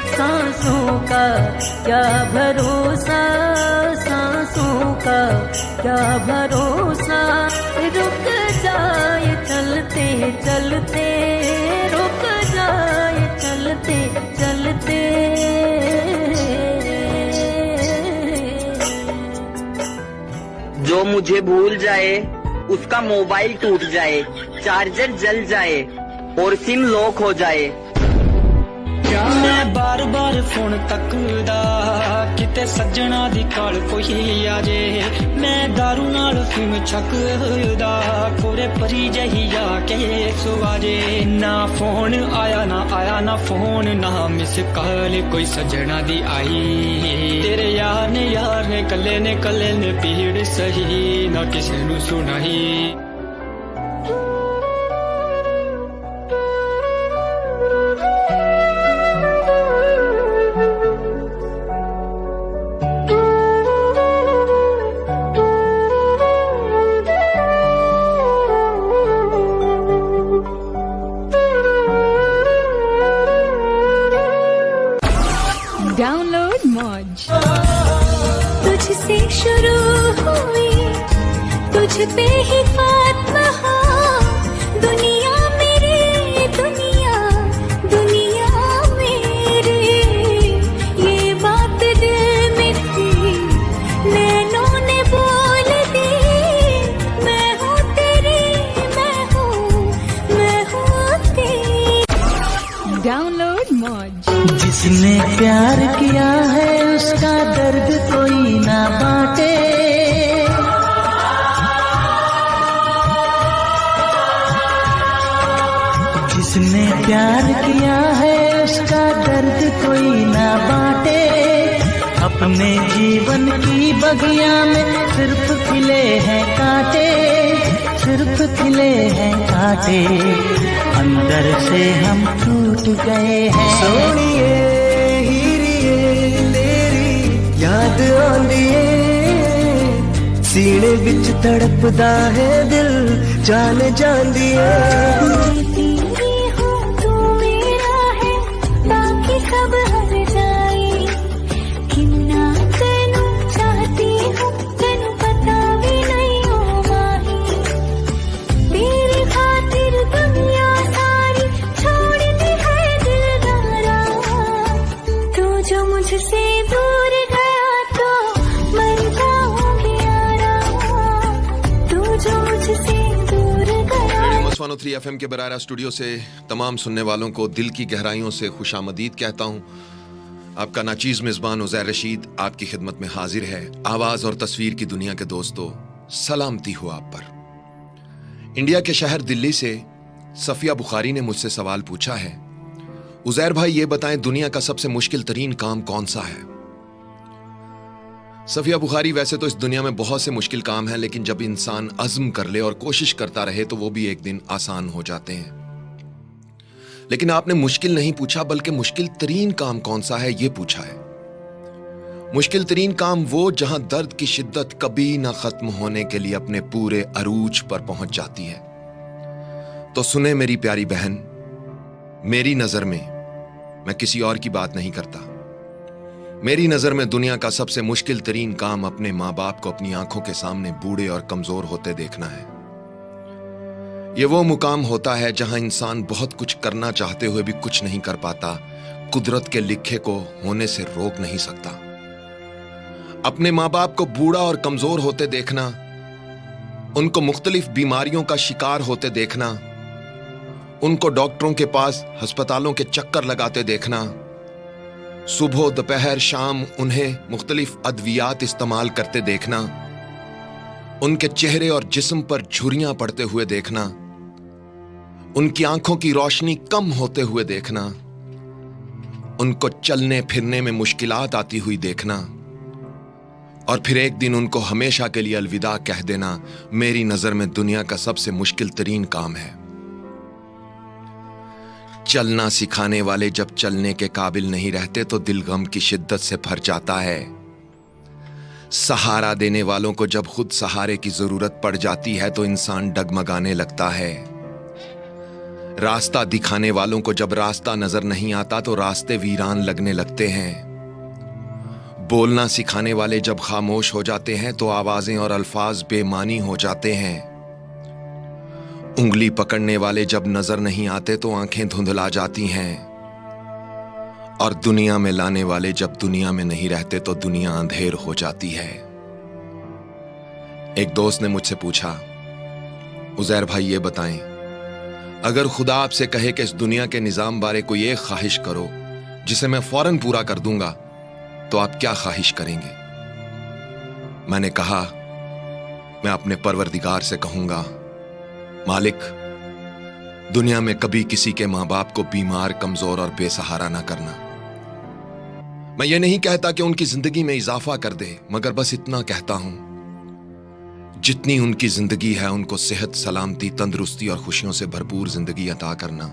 सांसों का क्या भरोसा, सांसों का क्या भरोसा, रुक जाए चलते चलते, रुक जाए चलते चलते। जो मुझे भूल जाए उसका मोबाइल टूट जाए, चार्जर जल जाए और सिम लॉक हो जाए। मैं बार बार फोन तकदा किते सज्जना दी कल कोई आ जे, मैं दारू नाल फिम छकदा कोरे परी जही आके सुवाजे। ना फोन आया ना फोन, ना मिस कॉल कोई सज्जना दी आई। तेरे यार ने कले ने पीड़ सही, ना किसी नू सुनाई। डाउनलोड मौज। तुझसे शुरू हुई, तुझ पे ही खात्मा हो, दुनिया मेरी दुनिया, दुनिया मेरी। ये बात दिल में थी, नैनों ने बोल दी, मैं हूँ तेरी, मैं हूँ तेरी। डाउनलोड मौज। जिसने प्यार किया है उसका दर्द कोई ना बांटे, जिसने प्यार किया है उसका दर्द कोई ना बांटे। अपने जीवन की बगिया में सिर्फ खिले हैं कांटे, सिर्फ खिले हैं कांटे। अंदर से हम टूट गए हैं। सोनिए हीरिए तेरी याद आंदी है, सीने विच तड़पदा है दिल, जान जांदी है। मुझसे दूर गया तो मर जाऊंगी यारा, तू जो मुझसे दूर गया। 103 FM के बरारा स्टूडियो से तमाम सुनने वालों को दिल की गहराइयों से खुशामदीद कहता हूँ। आपका नाचीज मेजबान उज़ैर रशीद आपकी खिदमत में हाजिर है। आवाज और तस्वीर की दुनिया के दोस्तों, सलामती हो आप पर। इंडिया के शहर दिल्ली से सफिया बुखारी ने मुझसे सवाल पूछा है, उज़ैर भाई ये बताएं दुनिया का सबसे मुश्किल तरीन काम कौन सा है। सफिया बुखारी, वैसे तो इस दुनिया में बहुत से मुश्किल काम हैं, लेकिन जब इंसान अज़्म कर ले और कोशिश करता रहे तो वो भी एक दिन आसान हो जाते हैं। लेकिन आपने मुश्किल नहीं पूछा बल्कि मुश्किल तरीन काम कौन सा है ये पूछा है। मुश्किल तरीन काम वो जहां दर्द की शिद्दत कभी ना खत्म होने के लिए अपने पूरे अरूज पर पहुंच जाती है। तो सुने मेरी प्यारी बहन, मेरी नजर में, मैं किसी और की बात नहीं करता, मेरी नजर में दुनिया का सबसे मुश्किल तरीन काम अपने माँ बाप को अपनी आंखों के सामने बूढ़े और कमजोर होते देखना है। ये वो मुकाम होता है जहां इंसान बहुत कुछ करना चाहते हुए भी कुछ नहीं कर पाता, कुदरत के लिखे को होने से रोक नहीं सकता। अपने माँ बाप को बूढ़ा और कमजोर होते देखना, उनको मुख्तलिफ बीमारियों का शिकार होते देखना, उनको डॉक्टरों के पास अस्पतालों के चक्कर लगाते देखना, सुबह दोपहर शाम उन्हें मुख्तलिफ अद्वियात इस्तेमाल करते देखना, उनके चेहरे और जिस्म पर झुर्रियां पड़ते हुए देखना, उनकी आंखों की रोशनी कम होते हुए देखना, उनको चलने फिरने में मुश्किलात आती हुई देखना, और फिर एक दिन उनको हमेशा के लिए अलविदा कह देना, मेरी नजर में दुनिया का सबसे मुश्किल तरीन काम है। चलना सिखाने वाले जब चलने के काबिल नहीं रहते तो दिल गम की शिद्दत से भर जाता है। सहारा देने वालों को जब खुद सहारे की जरूरत पड़ जाती है तो इंसान डगमगाने लगता है। रास्ता दिखाने वालों को जब रास्ता नजर नहीं आता तो रास्ते वीरान लगने लगते हैं। बोलना सिखाने वाले जब खामोश हो जाते हैं तो आवाजें और अल्फाज बेमानी हो जाते हैं। उंगली पकड़ने वाले जब नजर नहीं आते तो आंखें धुंधला जाती हैं। और दुनिया में लाने वाले जब दुनिया में नहीं रहते तो दुनिया अंधेर हो जाती है। एक दोस्त ने मुझसे पूछा, उजैर भाई ये बताएं, अगर खुदा आपसे कहे कि इस दुनिया के निजाम बारे कोई एक ख्वाहिश करो जिसे मैं फौरन पूरा कर दूंगा, तो आप क्या ख्वाहिश करेंगे? मैंने कहा, मैं अपने परवरदिगार से कहूंगा, मालिक, दुनिया में कभी किसी के मां बाप को बीमार, कमजोर और बेसहारा ना करना। मैं ये नहीं कहता कि उनकी जिंदगी में इजाफा कर दे, मगर बस इतना कहता हूं, जितनी उनकी जिंदगी है उनको सेहत, सलामती, तंदुरुस्ती और खुशियों से भरपूर जिंदगी अता करना।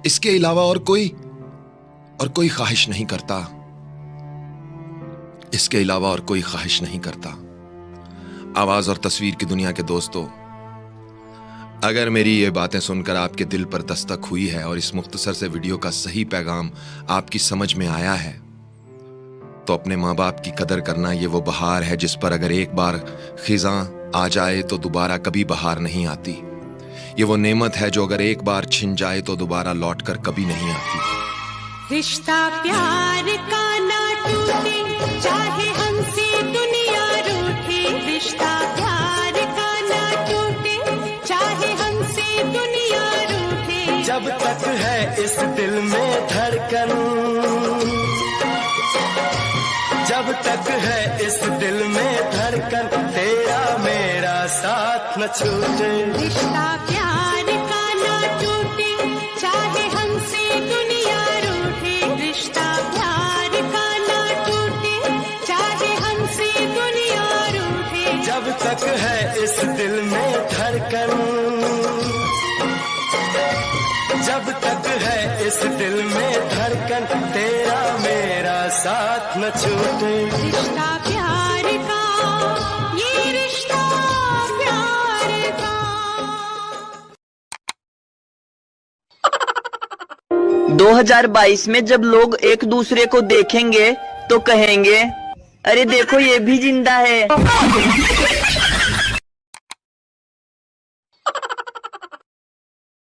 इसके अलावा और कोई ख्वाहिश नहीं करता। इसके अलावा और कोई ख्वाहिश नहीं करता। आवाज और तस्वीर की दुनिया के दोस्तों, अगर मेरी ये बातें सुनकर आपके दिल पर दस्तक हुई है और इस मुख्तसर से वीडियो का सही पैगाम आपकी समझ में आया है, तो अपने माँ बाप की कदर करना ये वो बहार है जिस पर अगर एक बार खिज़ां आ जाए तो दोबारा कभी बहार नहीं आती। ये वो नेमत है जो अगर एक बार छिन जाए तो दोबारा लौट कर कभी नहीं आती। रिश्ता प्यार का ना टूटे, चाहे हमसे दुनिया रूठे। रिश्ता प्यार का ना टूटे, चाहे हमसे दुनिया रूठे। जब तक है इस दिल में धड़कन, जब तक है इस दिल में धड़कन, तेरा मेरा साथ न छूटे। रिश्ता प्यार का ना टूटे, चाहे हमसे दुनिया रूठे। रिश्ता प्यार का ना टूटे, चाहे हमसे दुनिया रूठे। जब तक है इस दिल में धड़कन, जब तक है इस दिल में धड़कन, तेरा मेरा साथ न छूटे। रिश्ता प्यार का, ये रिश्ता प्यार का। 2022 में जब लोग एक दूसरे को देखेंगे तो कहेंगे, अरे देखो ये भी जिंदा है।